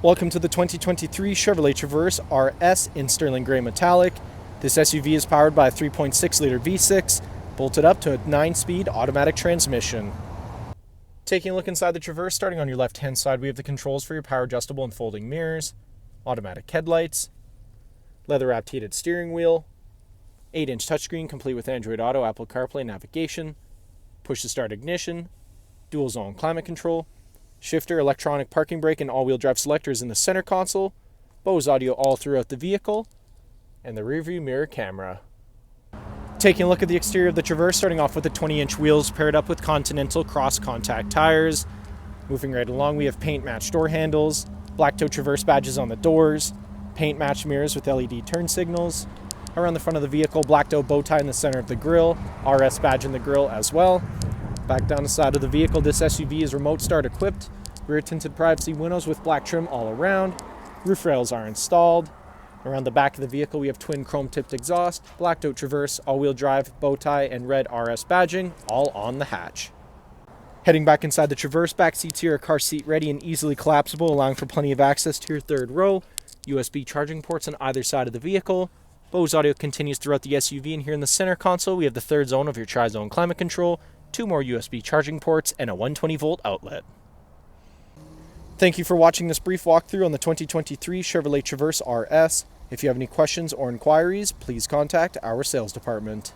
Welcome to the 2023 Chevrolet Traverse RS in sterling gray metallic. This SUV is powered by a 3.6-liter V6, bolted up to a 9-speed automatic transmission. Taking a look inside the Traverse, starting on your left-hand side, we have the controls for your power adjustable and folding mirrors, automatic headlights, leather-wrapped heated steering wheel, 8-inch touchscreen complete with Android Auto, Apple CarPlay navigation, push-to-start ignition, dual-zone climate control, shifter, electronic parking brake, and all-wheel drive selectors in the center console, Bose audio all throughout the vehicle, and the rearview mirror camera. Taking a look at the exterior of the Traverse, starting off with the 20-inch wheels paired up with Continental cross-contact tires. Moving right along, we have paint-matched door handles, black-toe Traverse badges on the doors, paint-matched mirrors with LED turn signals. Around the front of the vehicle, black-toe bow tie in the center of the grille, RS badge in the grille as well. Back down the side of the vehicle, this SUV is remote start equipped, rear tinted privacy windows with black trim all around, roof rails are installed. Around the back of the vehicle, we have twin chrome tipped exhaust, black out Traverse, all-wheel drive, bow tie, and red RS badging, all on the hatch. Heading back inside the Traverse, back seats here are car seat ready and easily collapsible, allowing for plenty of access to your third row. USB charging ports on either side of the vehicle. Bose audio continues throughout the SUV, and here in the center console, we have the third zone of your tri-zone climate control, 2 more USB charging ports, and a 120-volt outlet. Thank you for watching this brief walkthrough on the 2023 Chevrolet Traverse RS. If you have any questions or inquiries, please contact our sales department.